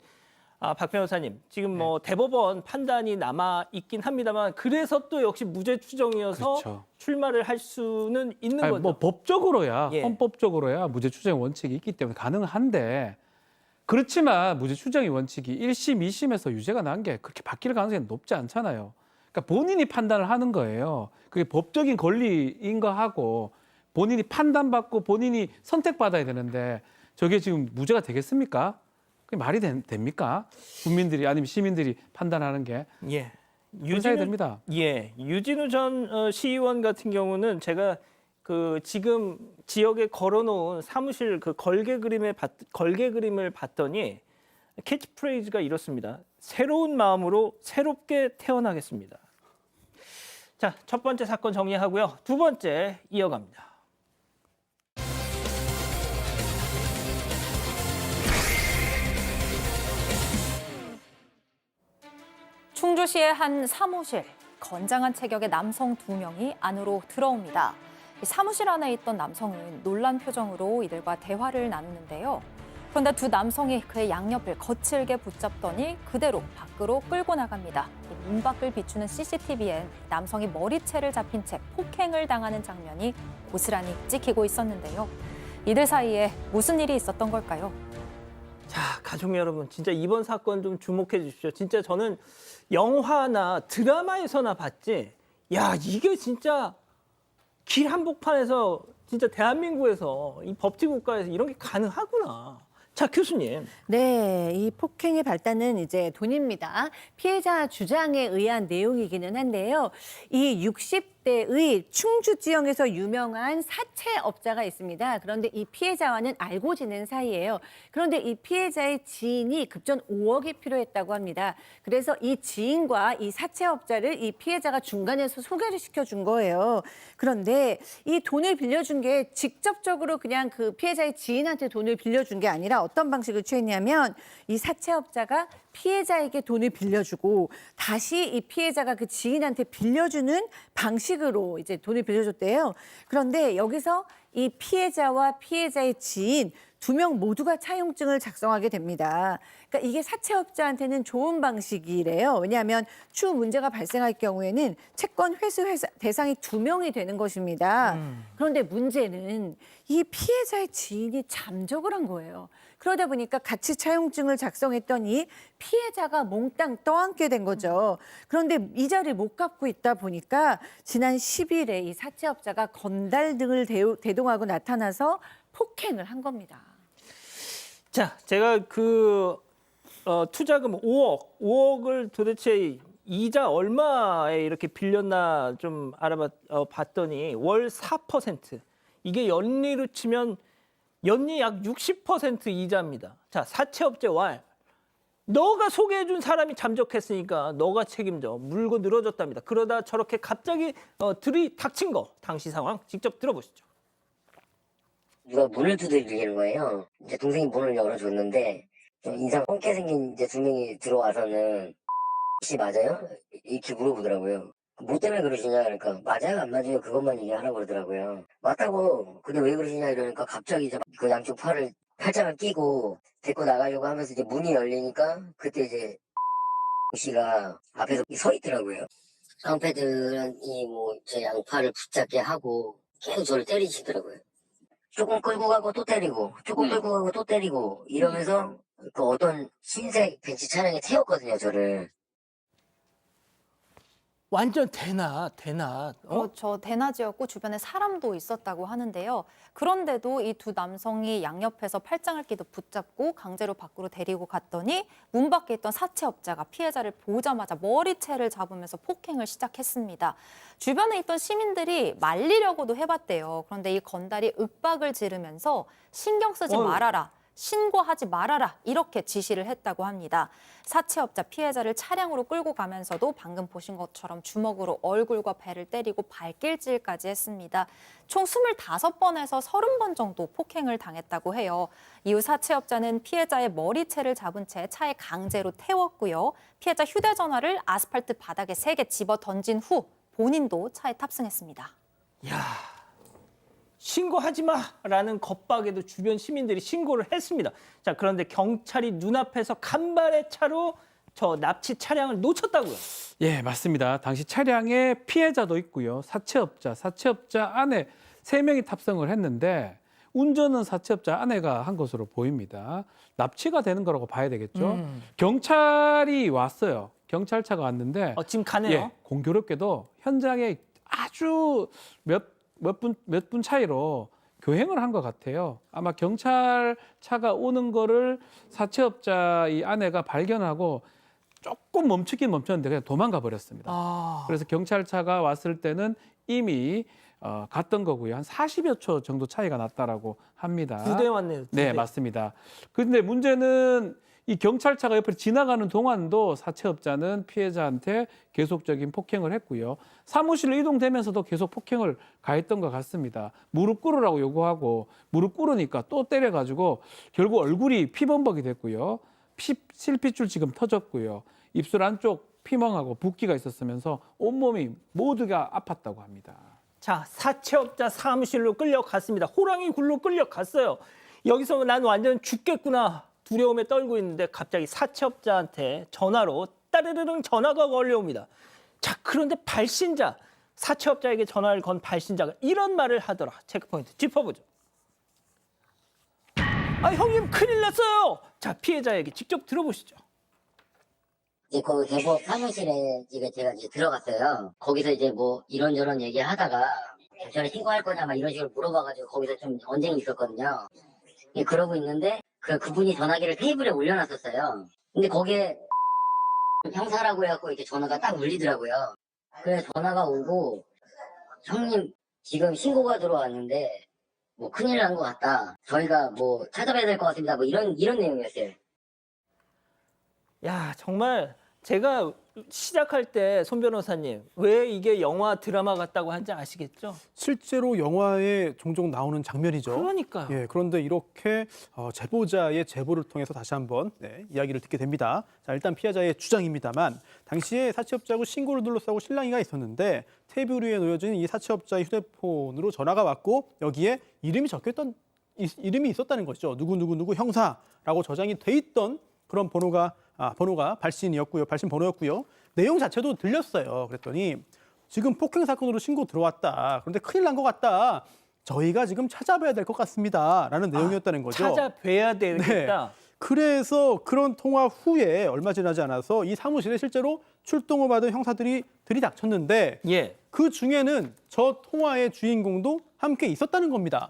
박 변호사님, 지금 대법원 판단이 남아 있긴 합니다만, 그래서 또 역시 무죄 추정이어서 그렇죠. 출마를 할 수는 있는 거죠. 뭐 법적으로야, 예. 헌법적으로야 무죄 추정 원칙이 있기 때문에 가능한데, 그렇지만 무죄 추정의 원칙이 1심, 2심에서 유죄가 난 게 그렇게 바뀔 가능성이 높지 않잖아요. 그러니까 본인이 판단을 하는 거예요. 그게 법적인 권리인 거 하고 본인이 판단받고 본인이 선택받아야 되는데, 저게 지금 무죄가 되겠습니까? 그게 말이 됩니까? 국민들이 아니면 시민들이 판단하는 게. 예. 유죄가 됩니다. 예. 유진우 전 시의원 같은 경우는 제가 그 지금 지역에 걸어놓은 사무실 그 걸개 그림을 봤더니 캐치프레이즈가 이렇습니다. 새로운 마음으로 새롭게 태어나겠습니다. 자, 첫 번째 사건 정리하고요. 두 번째 이어갑니다. 충주시의 한 사무실, 건장한 체격의 남성 2명이 안으로 들어옵니다. 사무실 안에 있던 남성은 놀란 표정으로 이들과 대화를 나누는데요. 그런데 두 남성이 그의 양옆을 거칠게 붙잡더니 그대로 밖으로 끌고 나갑니다. 문 밖을 비추는 CCTV엔 남성이 머리채를 잡힌 채 폭행을 당하는 장면이 고스란히 찍히고 있었는데요. 이들 사이에 무슨 일이 있었던 걸까요? 자, 가족 여러분, 진짜 이번 사건 좀 주목해 주십시오. 진짜 저는 영화나 드라마에서나 봤지, 야, 이게 진짜 길 한복판에서 진짜 대한민국에서 이 법치 국가에서 이런 게 가능하구나. 자, 교수님. 네, 이 폭행의 발단은 이제 돈입니다. 피해자 주장에 의한 내용이기는 한데요. 이 60대의 충주 지역에서 유명한 사채업자가 있습니다. 그런데 이 피해자와는 알고 지낸 사이예요. 그런데 이 피해자의 지인이 급전 5억이 필요했다고 합니다. 그래서 이 지인과 이 사채업자를 이 피해자가 중간에서 소개를 시켜준 거예요. 그런데 이 돈을 빌려준 게 직접적으로 그냥 그 피해자의 지인한테 돈을 빌려준 게 아니라 어떤 방식을 취했냐면 이 사채업자가 피해자에게 돈을 빌려주고 다시 이 피해자가 그 지인한테 빌려주는 방식으로 이제 돈을 빌려줬대요. 그런데 여기서 이 피해자와 피해자의 지인 2명 모두가 차용증을 작성하게 됩니다. 그러니까 이게 사채업자한테는 좋은 방식이래요. 왜냐하면 추후 문제가 발생할 경우에는 채권 회수 대상이 2명이 되는 것입니다. 그런데 문제는 이 피해자의 지인이 잠적을 한 거예요. 그러다 보니까 같이 차용증을 작성했던 이 피해자가 몽땅 떠안게 된 거죠. 그런데 이자를 못 갚고 있다 보니까 지난 10일에 이 사채업자가 건달 등을 대동하고 나타나서 폭행을 한 겁니다. 자, 제가 투자금 5억을 도대체 이자 얼마에 이렇게 빌렸나 좀 봤더니 월 4%. 이게 연리로 치면 연리 약 60% 이자입니다. 자, 사채업자 왈. 너가 소개해준 사람이 잠적했으니까 너가 책임져. 물고 늘어졌답니다. 그러다 저렇게 갑자기 들이닥친 거. 당시 상황 직접 들어보시죠. 누가 문을 두드리는 거예요. 이제 동생이 문을 열어줬는데 좀 인상 뻥게 생긴 이제 2명이 들어와서는 혹시 맞아요? 이렇게 물어보더라고요. 뭐 때문에 그러시냐 그러니까 맞아요 안 맞아요 그것만 얘기하라고 그러더라고요. 맞다고 근데 왜 그러시냐 이러니까 갑자기 이제 그 양쪽 팔짱을 끼고 데리고 나가려고 하면서 이제 문이 열리니까 그때 이제 씨가 앞에서 서 있더라고요. 깡패들이 뭐 제 양팔을 붙잡게 하고 계속 저를 때리시더라고요. 조금 끌고 가고 또 때리고 조금 끌고 가고 또 때리고 이러면서 그 어떤 흰색 벤츠 차량에 태웠거든요 저를. 완전 대낮. 그렇죠. 대낮이었고 주변에 사람도 있었다고 하는데요. 그런데도 이 두 남성이 양옆에서 팔짱을 끼도 붙잡고 강제로 밖으로 데리고 갔더니 문 밖에 있던 사채업자가 피해자를 보자마자 머리채를 잡으면서 폭행을 시작했습니다. 주변에 있던 시민들이 말리려고도 해봤대요. 그런데 이 건달이 윽박을 지르면서 신경 쓰지 말아라. 신고하지 말아라 이렇게 지시를 했다고 합니다. 사채업자 피해자를 차량으로 끌고 가면서도 방금 보신 것처럼 주먹으로 얼굴과 배를 때리고 발길질까지 했습니다. 총 25번에서 30번 정도 폭행을 당했다고 해요. 이후 사채업자는 피해자의 머리채를 잡은 채 차에 강제로 태웠고요. 피해자 휴대전화를 아스팔트 바닥에 3개 집어 던진 후 본인도 차에 탑승했습니다. 야, 신고하지 마라는 겁박에도 주변 시민들이 신고를 했습니다. 자, 그런데 경찰이 눈앞에서 간발의 차로 저 납치 차량을 놓쳤다고요. 예, 맞습니다. 당시 차량에 피해자도 있고요. 사채업자 아내 3명이 탑승을 했는데 운전은 사채업자 아내가 한 것으로 보입니다. 납치가 되는 거라고 봐야 되겠죠. 경찰이 왔어요. 경찰차가 왔는데 지금 가네요. 예, 공교롭게도 현장에 아주 몇 분 차이로 교행을 한 것 같아요. 아마 경찰차가 오는 거를 사채업자 이 아내가 발견하고 조금 멈추긴 멈췄는데 그냥 도망가 버렸습니다. 그래서 경찰차가 왔을 때는 이미 갔던 거고요. 한 40여 초 정도 차이가 났다라고 합니다. 2대 왔네요. 2대. 네, 맞습니다. 그런데 문제는 이 경찰차가 옆으로 지나가는 동안도 사채업자는 피해자한테 계속적인 폭행을 했고요. 사무실로 이동되면서도 계속 폭행을 가했던 것 같습니다. 무릎 꿇으라고 요구하고 무릎 꿇으니까 또 때려가지고 결국 얼굴이 피범벅이 됐고요. 실핏줄 지금 터졌고요. 입술 안쪽 피멍하고 붓기가 있었으면서 온몸이 모두가 아팠다고 합니다. 자, 사채업자 사무실로 끌려갔습니다. 호랑이 굴로 끌려갔어요. 여기서 난 완전 죽겠구나. 두려움에 떨고 있는데 갑자기 사채업자한테 전화로 따르르릉 전화가 걸려옵니다. 자, 그런데 발신자, 사채업자에게 전화를 건 발신자가 이런 말을 하더라. 체크포인트 짚어보죠. 형님 큰일 났어요. 자, 피해자 얘기 직접 들어보시죠. 이제 그 대법 사무실에 제가 이제 들어갔어요. 거기서 이제 뭐 이런저런 얘기하다가 경찰에 신고할 거냐 막 이런 식으로 물어봐가지고 거기서 좀 언쟁이 있었거든요. 예, 그러고 있는데 그분이 전화기를 테이블에 올려놨었어요. 근데 거기에 형사라고 해갖고 이렇게 전화가 딱 울리더라고요. 그래서 전화가 오고 형님 지금 신고가 들어왔는데 뭐 큰일 난 것 같다. 저희가 뭐 찾아봐야 될 것 같습니다. 뭐 이런 내용이었어요. 야, 정말 제가 시작할 때 손 변호사님 왜 이게 영화 드라마 같다고 한지 아시겠죠? 실제로 영화에 종종 나오는 장면이죠. 그러니까요. 예, 그런데 이렇게 제보자의 제보를 통해서 다시 한번 이야기를 듣게 됩니다. 자, 일단 피해자의 주장입니다만 당시에 사채업자하고 신고를 둘러싸고 실랑이가 있었는데 테이블 위에 놓여진 이 사채업자의 휴대폰으로 전화가 왔고 여기에 이름이 이름이 있었다는 것이죠. 누구 형사라고 저장이 돼 있던 그런 번호가 발신 번호였고요. 내용 자체도 들렸어요. 그랬더니 지금 폭행 사건으로 신고 들어왔다. 그런데 큰일 난 것 같다. 저희가 지금 찾아봐야 될 것 같습니다라는 내용이었다는 거죠. 찾아봐야 되겠다. 네. 그래서 그런 통화 후에 얼마 지나지 않아서 이 사무실에 실제로 출동을 받은 형사들이 들이닥쳤는데 그 중에는 저 통화의 주인공도 함께 있었다는 겁니다.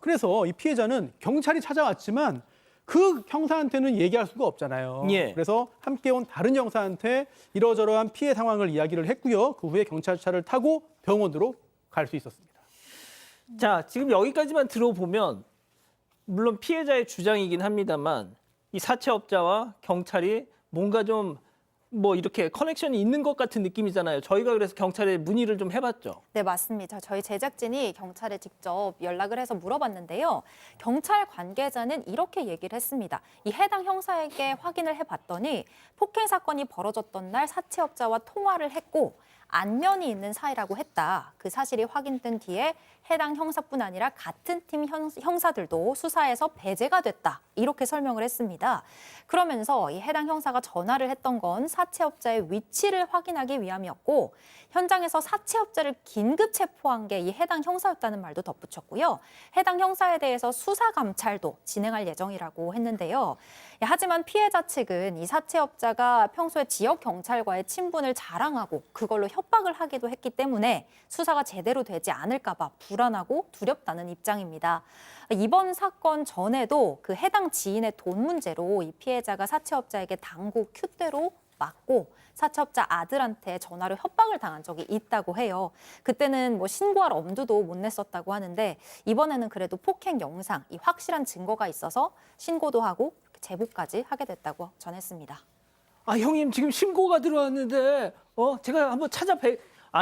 그래서 이 피해자는 경찰이 찾아왔지만 그 형사한테는 얘기할 수가 없잖아요. 그래서 함께 온 다른 형사한테 이러저러한 피해 상황을 이야기를 했고요. 그 후에 경찰차를 타고 병원으로 갈 수 있었습니다. 자, 지금 여기까지만 들어보면 물론 피해자의 주장이긴 합니다만 이 사채업자와 경찰이 뭔가 좀 뭐 이렇게 커넥션이 있는 것 같은 느낌이잖아요. 저희가 그래서 경찰에 문의를 좀 해봤죠. 네, 맞습니다. 저희 제작진이 경찰에 직접 연락을 해서 물어봤는데요. 경찰 관계자는 이렇게 얘기를 했습니다. 이 해당 형사에게 확인을 해봤더니 폭행 사건이 벌어졌던 날 사채업자와 통화를 했고 안면이 있는 사이라고 했다. 그 사실이 확인된 뒤에 해당 형사뿐 아니라 같은 팀 형사들도 수사에서 배제가 됐다. 이렇게 설명을 했습니다. 그러면서 이 해당 형사가 전화를 했던 건 사채업자의 위치를 확인하기 위함이었고 현장에서 사채업자를 긴급 체포한 게 이 해당 형사였다는 말도 덧붙였고요. 해당 형사에 대해서 수사 감찰도 진행할 예정이라고 했는데요. 하지만 피해자 측은 이 사채업자가 평소에 지역 경찰과의 친분을 자랑하고 그걸로 협박을 하기도 했기 때문에 수사가 제대로 되지 않을까 봐 불안하고 두렵다는 입장입니다. 이번 사건 전에도 그 해당 지인의 돈 문제로 이 피해자가 사채업자에게 당구 큐대로 맞고 사채업자 아들한테 전화로 협박을 당한 적이 있다고 해요. 그때는 뭐 신고할 엄두도 못 냈었다고 하는데 이번에는 그래도 폭행 영상, 이 확실한 증거가 있어서 신고도 하고 제보까지 하게 됐다고 전했습니다. 아, 형님 지금 신고가 들어왔는데 제가 한번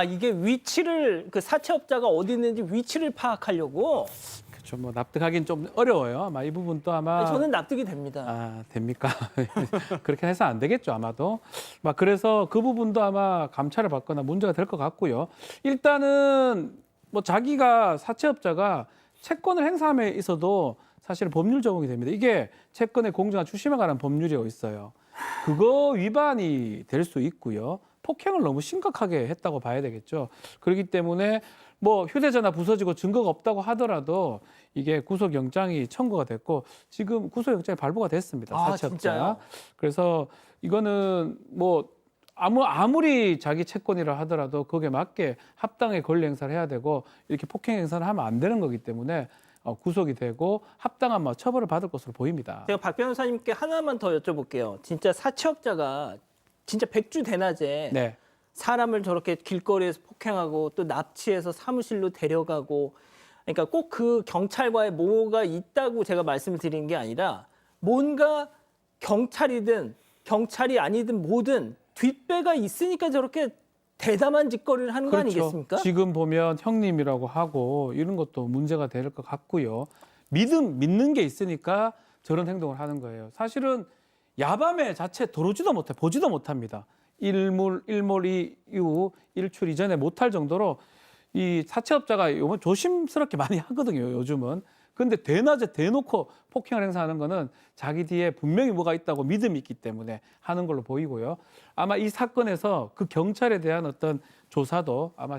이게 위치를 그 사채업자가 어디 있는지 위치를 파악하려고. 그렇죠. 뭐 납득하기는 좀 어려워요. 아마 이 부분도 아마 저는 납득이 됩니다. 아, 됩니까? 그렇게 해서 안 되겠죠, 아마도. 막 그래서 그 부분도 아마 감찰을 받거나 문제가 될 것 같고요. 일단은 뭐 자기가 사채업자가 채권을 행사함에 있어도 사실 법률 적용이 됩니다. 이게 채권의 공정한 추심에 관한 법률이 있어요. 그거 위반이 될 수 있고요. 폭행을 너무 심각하게 했다고 봐야 되겠죠. 그렇기 때문에 뭐 휴대전화 부서지고 증거가 없다고 하더라도 이게 구속영장이 청구가 됐고 지금 구속영장이 발부가 됐습니다. 사채업자. 진짜요? 그래서 이거는 뭐 아무리 자기 채권이라 하더라도 거기에 맞게 합당의 권리 행사를 해야 되고 이렇게 폭행 행사를 하면 안 되는 거기 때문에 구속이 되고 합당한 처벌을 받을 것으로 보입니다. 제가 박 변호사님께 하나만 더 여쭤볼게요. 진짜 사채업자가 진짜 백주대낮에 사람을 저렇게 길거리에서 폭행하고 또 납치해서 사무실로 데려가고 그러니까 꼭 그 경찰과의 뭐가 있다고 제가 말씀을 드리는 게 아니라 뭔가 경찰이든 경찰이 아니든 뭐든 뒷배가 있으니까 저렇게 대담한 짓거리를 하는 거 아니겠습니까? 지금 보면 형님이라고 하고 이런 것도 문제가 될 것 같고요. 믿는 게 있으니까 저런 행동을 하는 거예요. 사실은 야밤에 자체 들어오지도 못해 보지도 못합니다. 일몰 이후 일출 이전에 못할 정도로 이 사채업자가 요번 조심스럽게 많이 하거든요. 요즘은. 근데 대낮에 대놓고 폭행을 행사하는 거는 자기 뒤에 분명히 뭐가 있다고 믿음이 있기 때문에 하는 걸로 보이고요. 아마 이 사건에서 그 경찰에 대한 어떤 조사도 아마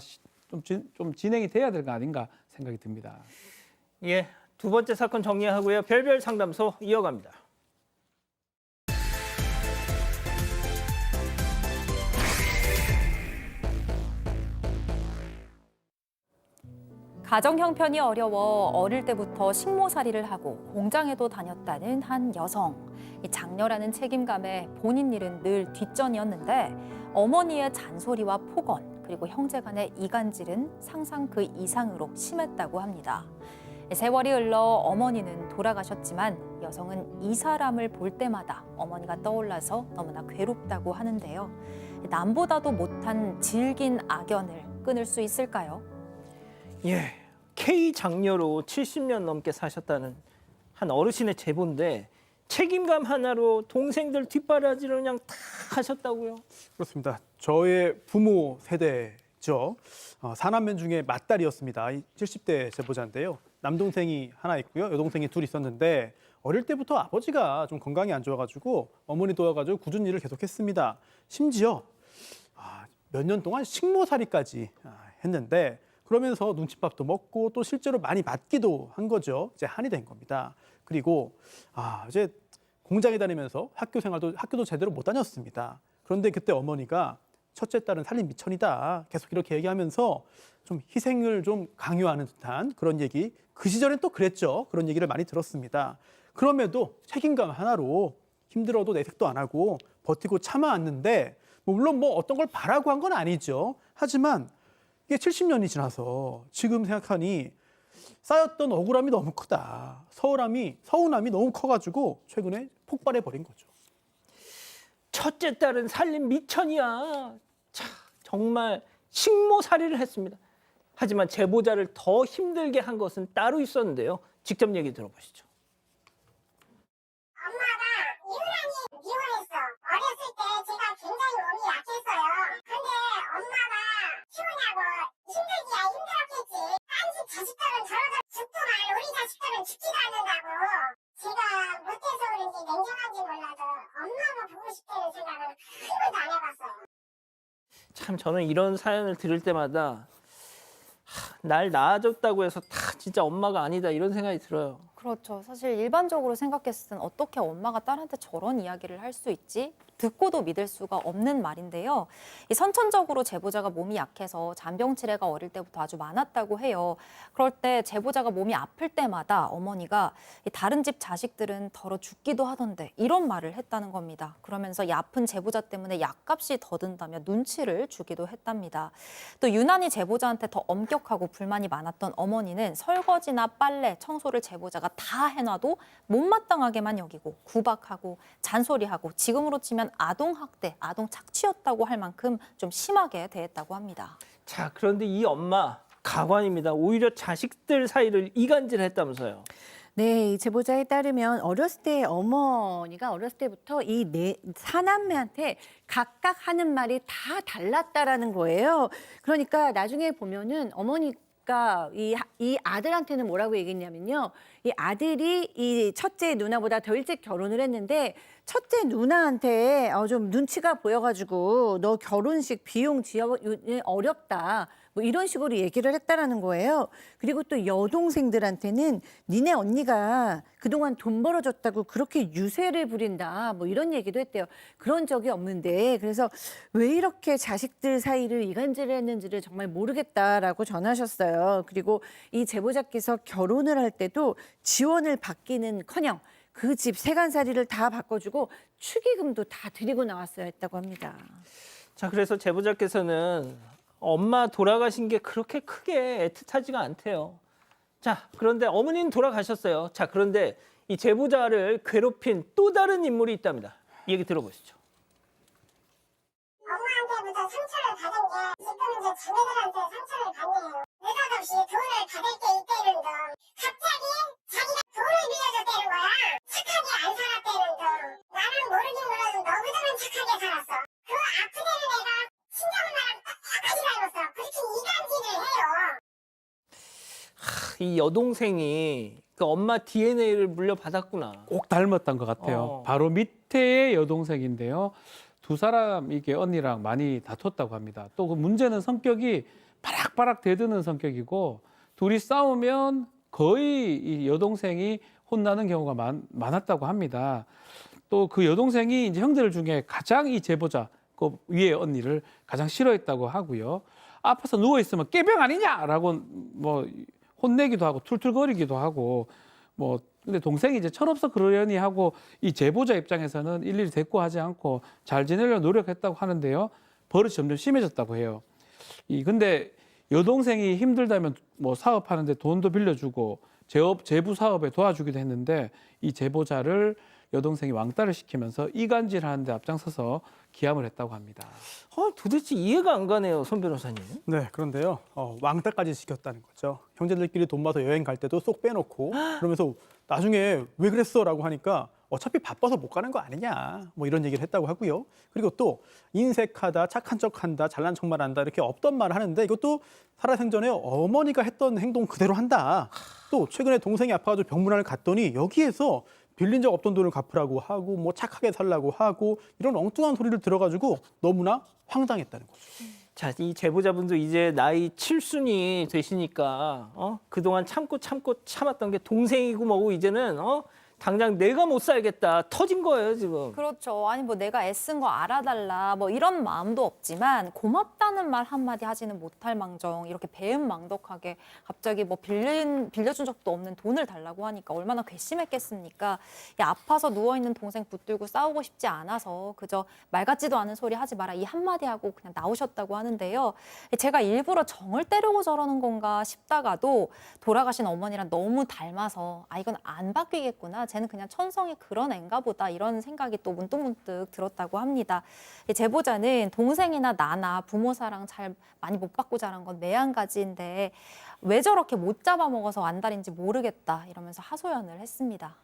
좀 진행이 돼야 될 거 아닌가 생각이 듭니다. 예, 두 번째 사건 정리하고요. 별별 상담소 이어갑니다. 가정 형편이 어려워 어릴 때부터 식모살이를 하고 공장에도 다녔다는 한 여성. 이 장녀라는 책임감에 본인 일은 늘 뒷전이었는데 어머니의 잔소리와 폭언 그리고 형제 간의 이간질은 상상 그 이상으로 심했다고 합니다. 세월이 흘러 어머니는 돌아가셨지만 여성은 이 사람을 볼 때마다 어머니가 떠올라서 너무나 괴롭다고 하는데요. 남보다도 못한 질긴 악연을 끊을 수 있을까요? 예, K 장녀로 70년 넘게 사셨다는 한 어르신의 제보인데 책임감 하나로 동생들 뒷바라지를 그냥 다 하셨다고요? 그렇습니다. 저의 부모 세대죠. 사남매 중에 맏딸이었습니다. 70대 제보자인데요. 남동생이 하나 있고요. 여동생이 둘 있었는데 어릴 때부터 아버지가 좀 건강이 안 좋아가지고 어머니 도와가지고 굳은 일을 계속했습니다. 심지어 몇 년 동안 식모살이까지 했는데 그러면서 눈칫밥도 먹고 또 실제로 많이 맞기도 한 거죠. 이제 한이 된 겁니다. 그리고 이제 공장에 다니면서 학교도 제대로 못 다녔습니다. 그런데 그때 어머니가 첫째 딸은 살림 미천이다. 계속 이렇게 얘기하면서 좀 희생을 좀 강요하는 듯한 그런 얘기. 그 시절엔 또 그랬죠. 그런 얘기를 많이 들었습니다. 그럼에도 책임감 하나로 힘들어도 내색도 안 하고 버티고 참아왔는데 물론 뭐 어떤 걸 바라고 한 건 아니죠. 하지만 이게 70년이 지나서 지금 생각하니 쌓였던 억울함이 너무 크다. 서운함이 너무 커가지고 최근에 폭발해버린 거죠. 첫째 딸은 살림 미천이야. 자, 정말 식모살이를 했습니다. 하지만 제보자를 더 힘들게 한 것은 따로 있었는데요. 직접 얘기 들어보시죠. 엄마가 유난히 미워했어. 어렸을 때 제가 굉장히 몸이 약했어요. 근데 엄마가 키우냐고 힘들기야 힘들었겠지. 딴집 자식들은 저러다 죽더만 우리 자식들은 죽지도 않는다고. 제가 못해서 그런지 냉정한지 몰라도 엄마가 보고 싶다는 생각은 한 번도 안 해봤어요. 참 저는 이런 사연을 들을 때마다 날 낳아줬다고 해서 다 진짜 엄마가 아니다 이런 생각이 들어요. 그렇죠. 사실 일반적으로 생각했을 땐 어떻게 엄마가 딸한테 저런 이야기를 할 수 있지? 듣고도 믿을 수가 없는 말인데요. 이 선천적으로 제보자가 몸이 약해서 잔병치레가 어릴 때부터 아주 많았다고 해요. 그럴 때 제보자가 몸이 아플 때마다 어머니가 이 다른 집 자식들은 더러 죽기도 하던데 이런 말을 했다는 겁니다. 그러면서 이 아픈 제보자 때문에 약값이 더 든다며 눈치를 주기도 했답니다. 또 유난히 제보자한테 더 엄격하고 불만이 많았던 어머니는 설거지나 빨래, 청소를 제보자가 다 해놔도 못마땅하게만 여기고 구박하고 잔소리하고 지금으로 치면 아동학대, 아동착취였다고 할 만큼 좀 심하게 대했다고 합니다. 자, 그런데 이 엄마 가관입니다. 오히려 자식들 사이를 이간질했다면서요. 네, 이 제보자에 따르면 어렸을 때 어머니가 어렸을 때부터 이 사남매한테 각각 하는 말이 다 달랐다라는 거예요. 그러니까 나중에 보면은 어머니가 이 아들한테는 뭐라고 얘기했냐면요. 이 아들이 이 첫째 누나보다 더 일찍 결혼을 했는데 첫째 누나한테 좀 눈치가 보여가지고 너 결혼식 비용 지원이 어렵다. 뭐 이런 식으로 얘기를 했다라는 거예요. 그리고 또 여동생들한테는 니네 언니가 그동안 돈 벌어줬다고 그렇게 유세를 부린다. 뭐 이런 얘기도 했대요. 그런 적이 없는데 그래서 왜 이렇게 자식들 사이를 이간질을 했는지를 정말 모르겠다라고 전하셨어요. 그리고 이 제보자께서 결혼을 할 때도 지원을 받기는커녕 그 집 세간살이를 다 바꿔주고 축의금도 다 드리고 나왔어야 했다고 합니다. 자, 그래서 제보자께서는 엄마 돌아가신 게 그렇게 크게 애틋하지가 않대요. 자, 그런데 어머니는 돌아가셨어요. 자, 그런데 이 제보자를 괴롭힌 또 다른 인물이 있답니다. 얘기 들어보시죠. 엄마한테부터 상처를 받은 게 지금 이제 자매들한테 상처를 받네요. 느닷없이 돈을 받을 게 있다는 둥. 갑자기 자기가 돈을 빌려줬다는 거야. 착하게 안 살았다는 둥. 나는 모르긴 몰라도 너보다는 착하게 살았어. 그 아프다는 애가 친정엄마랑 똑같이 닮았어. 그렇게 이간질을 해요. 이 여동생이 그 엄마 DNA를 물려받았구나. 꼭 닮았던 것 같아요. 바로 밑에의 여동생인데요. 두 사람 이게 언니랑 많이 다퉜다고 합니다. 또 그 문제는 성격이 바락바락 대드는 성격이고 둘이 싸우면 거의 이 여동생이 혼나는 경우가 많았다고 합니다. 또 그 여동생이 이제 형들 중에 가장 이 제보자 그 위에 언니를 가장 싫어했다고 하고요. 아파서 누워 있으면 깨병 아니냐라고 뭐 혼내기도 하고 툴툴거리기도 하고 뭐 근데 동생이 이제 철없어 그러려니 하고 이 제보자 입장에서는 일일이 대꾸하지 않고 잘 지내려고 노력했다고 하는데요. 버릇이 점점 심해졌다고 해요. 근데 여동생이 힘들다면 뭐 사업하는데 돈도 빌려주고 제부 사업에 도와주기도 했는데 이 제보자를 여동생이 왕따를 시키면서 이간질하는 데 앞장서서 기함을 했다고 합니다. 도대체 이해가 안 가네요, 손 변호사님. 네, 그런데요. 왕따까지 시켰다는 거죠. 형제들끼리 돈 모아서 여행 갈 때도 쏙 빼놓고 그러면서 나중에 왜 그랬어라고 하니까 어차피 바빠서 못 가는 거 아니냐 뭐 이런 얘기를 했다고 하고요. 그리고 또 인색하다, 착한 척한다, 잘난 척만 한다 이렇게 없던 말을 하는데 이것도 살아생전에 어머니가 했던 행동 그대로 한다. 또 최근에 동생이 아파가지고 병문안을 갔더니 여기에서 빌린 적 없던 돈을 갚으라고 하고 뭐 착하게 살라고 하고 이런 엉뚱한 소리를 들어가지고 너무나 황당했다는 거죠. 자, 이 제보자분도 이제 나이 7순이 되시니까 그동안 참았던 게 동생이고 뭐고 이제는 당장 내가 못 살겠다 터진 거예요 지금. 그렇죠. 아니 뭐 내가 애쓴 거 알아달라 뭐 이런 마음도 없지만 고맙다는 말 한마디 하지는 못할 망정 이렇게 배은망덕하게 갑자기 뭐 빌려준 적도 없는 돈을 달라고 하니까 얼마나 괘씸했겠습니까. 아파서 누워있는 동생 붙들고 싸우고 싶지 않아서 그저 말 같지도 않은 소리 하지 마라 이 한마디 하고 그냥 나오셨다고 하는데요. 제가 일부러 정을 때리고 저러는 건가 싶다가도 돌아가신 어머니랑 너무 닮아서 이건 안 바뀌겠구나. 쟤는 그냥 천성이 그런 앤가 보다 이런 생각이 또 문득문득 들었다고 합니다. 제보자는 동생이나 나나 부모 사랑 잘 많이 못 받고 자란 건 매한가지인데 왜 저렇게 못 잡아먹어서 안달인지 모르겠다 이러면서 하소연을 했습니다.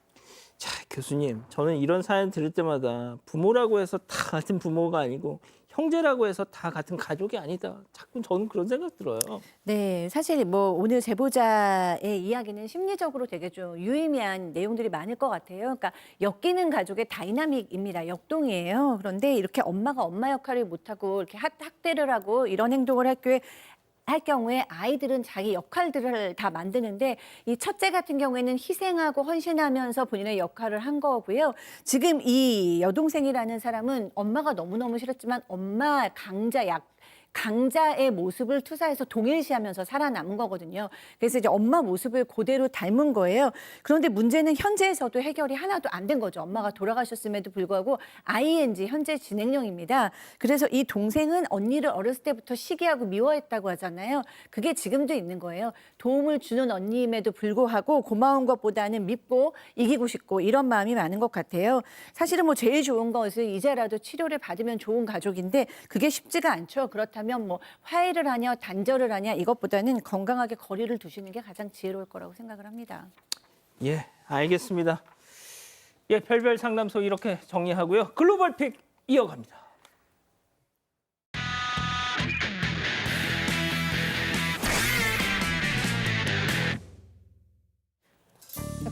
자, 교수님, 저는 이런 사연 들을 때마다 부모라고 해서 다 같은 부모가 아니고 형제라고 해서 다 같은 가족이 아니다. 자꾸 저는 그런 생각 들어요. 네, 사실 뭐 오늘 제보자의 이야기는 심리적으로 되게 좀 유의미한 내용들이 많을 것 같아요. 그러니까 엮이는 가족의 다이나믹입니다. 역동이에요. 그런데 이렇게 엄마가 엄마 역할을 못하고 이렇게 학대를 하고 이런 행동을 할 경우에 아이들은 자기 역할들을 다 만드는데 이 첫째 같은 경우에는 희생하고 헌신하면서 본인의 역할을 한 거고요. 지금 이 여동생이라는 사람은 엄마가 너무너무 싫었지만 엄마 강자의 모습을 투사해서 동일시하면서 살아남은 거거든요. 그래서 이제 엄마 모습을 그대로 닮은 거예요. 그런데 문제는 현재에서도 해결이 하나도 안 된 거죠. 엄마가 돌아가셨음에도 불구하고 ING 현재 진행형입니다. 그래서 이 동생은 언니를 어렸을 때부터 시기하고 미워했다고 하잖아요. 그게 지금도 있는 거예요. 도움을 주는 언니임에도 불구하고 고마운 것보다는 밉고 이기고 싶고 이런 마음이 많은 것 같아요. 사실은 뭐 제일 좋은 것은 이제라도 치료를 받으면 좋은 가족인데 그게 쉽지가 않죠. 그렇다면 뭐 화해를 하냐 단절을 하냐 이것보다는 건강하게 거리를 두시는 게 가장 지혜로울 거라고 생각을 합니다. 예, 알겠습니다. 예, 별별 상담소 이렇게 정리하고요. 글로벌 픽 이어갑니다.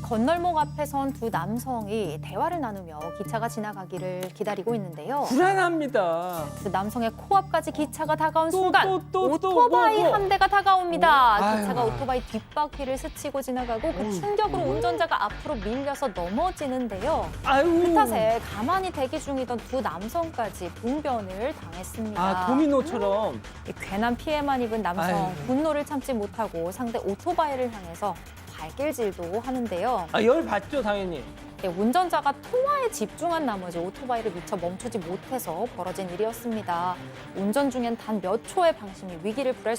건널목 앞에 선 두 남성이 대화를 나누며 기차가 지나가기를 기다리고 있는데요. 불안합니다. 두 남성의 코앞까지 기차가 다가온 순간 또, 오토바이 뭐. 한 대가 다가옵니다. 아유. 기차가 오토바이 뒷바퀴를 스치고 지나가고 그 충격으로 운전자가 앞으로 밀려서 넘어지는데요. 그 탓에 가만히 대기 중이던 두 남성까지 봉변을 당했습니다. 도미노처럼. 괜한 피해만 입은 남성 아유. 분노를 참지 못하고 상대 오토바이를 향해서 발길질도 하는데요. 열 받죠, 당연히. 운전자가 통화에 집중한 나머지 오토바이를 미처 멈추지 못해서 벌어진 일이었습니다. 운전 중엔 단 몇 초의 방심이 위기를 부를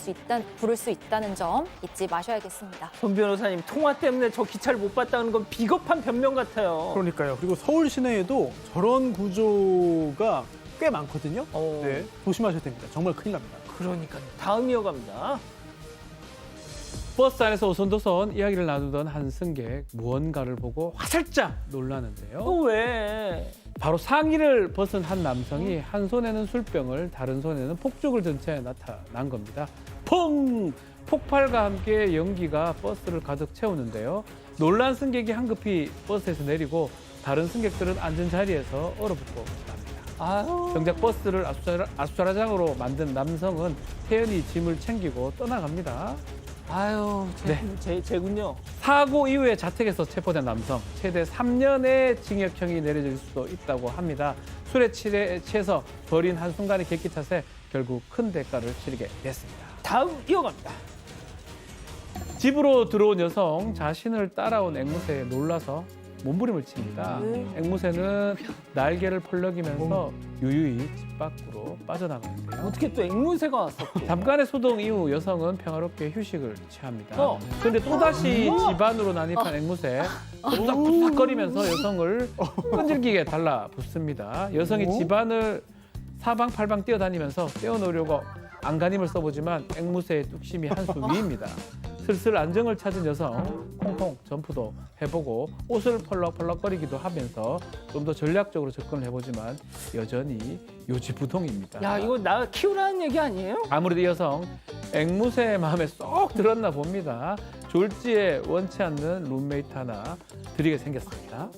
수 있다는 점 잊지 마셔야겠습니다. 손 변호사님, 통화 때문에 저 기차를 못 봤다는 건 비겁한 변명 같아요. 그러니까요. 그리고 서울 시내에도 저런 구조가 꽤 많거든요. 네, 조심하셔야 됩니다. 정말 큰일 납니다. 그러니까요. 다음 이어갑니다. 버스 안에서 오손도손 이야기를 나누던 한 승객 무언가를 보고 화살짝 놀라는데요. 왜? 바로 상의를 벗은 한 남성이 한 손에는 술병을 다른 손에는 폭죽을 든 채 나타난 겁니다. 펑! 폭발과 함께 연기가 버스를 가득 채우는데요. 놀란 승객이 한급히 버스에서 내리고 다른 승객들은 앉은 자리에서 얼어붙고 납니다. 정작 버스를 압수사라장으로 만든 남성은 태연히 짐을 챙기고 떠나갑니다. 제군요. 사고 이후에 자택에서 체포된 남성, 최대 3년의 징역형이 내려질 수도 있다고 합니다. 술에 취해서 벌인 한순간의 객기 탓에 결국 큰 대가를 치르게 됐습니다. 다음 이어갑니다. 집으로 들어온 여성 자신을 따라온 앵무새에 놀라서 몸부림을 칩니다. 앵무새는 날개를 펄럭이면서 유유히 집 밖으로 빠져나가는데요. 어떻게 또 앵무새가 왔어? 잠깐의 소동 이후 여성은 평화롭게 휴식을 취합니다. 그런데 또다시 집안으로 난입한 앵무새 푸삭푸삭거리면서 여성을 끈질기게 달라붙습니다. 여성이 집안을 사방팔방 뛰어다니면서 떼어놓으려고 안간힘을 써보지만 앵무새의 뚝심이 한 수 위입니다. 슬슬 안정을 찾은 여성, 콩콩 점프도 해보고 옷을 펄럭펄럭거리기도 하면서 좀 더 전략적으로 접근을 해보지만 여전히 요지부동입니다. 야, 이거 나 키우라는 얘기 아니에요? 아무래도 이 여성 앵무새의 마음에 쏙 들었나 봅니다. 졸지에 원치 않는 룸메이트 하나 들이게 생겼습니다.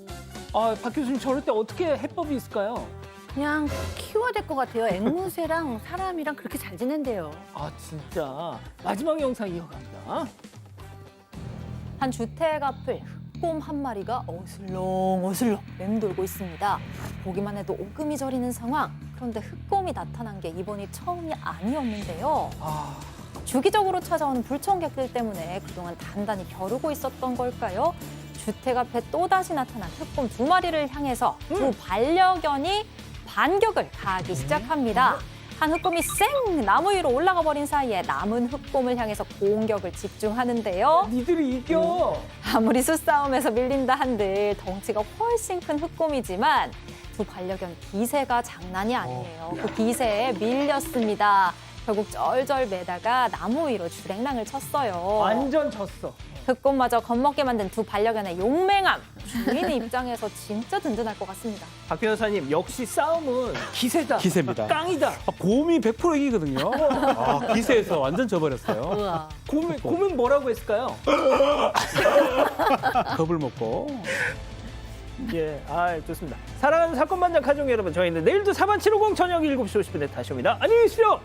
아, 박 교수님 저럴 때 어떻게 해법이 있을까요? 그냥 키워야 될 것 같아요. 앵무새랑 사람이랑 그렇게 잘 지낸대요. 아, 진짜. 마지막 영상 이어갑니다. 한 주택 앞을 흑곰 한 마리가 어슬렁어슬렁 맴돌고 있습니다. 보기만 해도 오금이 저리는 상황. 그런데 흑곰이 나타난 게 이번이 처음이 아니었는데요. 주기적으로 찾아오는 불청객들 때문에 그동안 단단히 벼르고 있었던 걸까요? 주택 앞에 또다시 나타난 흑곰 2마리를 향해서 두 반려견이 반격을 가하기 시작합니다. 한 흑곰이 쌩 나무 위로 올라가 버린 사이에 남은 흑곰을 향해서 공격을 집중하는데요. 니들이 이겨. 아무리 수싸움에서 밀린다 한들 덩치가 훨씬 큰 흑곰이지만 두 반려견 기세가 장난이 아니에요. 그 기세에 밀렸습니다. 결국 쩔쩔 매다가 나무 위로 주랭랑을 쳤어요. 완전 졌어. 흑곰마저 겁먹게 만든 두 반려견의 용맹함. 주인 입장에서 진짜 든든할 것 같습니다. 박 변호사님, 역시 싸움은 기세다. 기세입니다. 깡이다. 곰이 100% 이기거든요. 기세에서 완전 져버렸어요. 우와. 곰은 뭐라고 했을까요? 겁을 먹고. 예, 좋습니다. 사랑하는 사건반장 가족 여러분, 저희는 내일도 4반 750 저녁 7시 50분에 다시 옵니다. 안녕히 계십시오.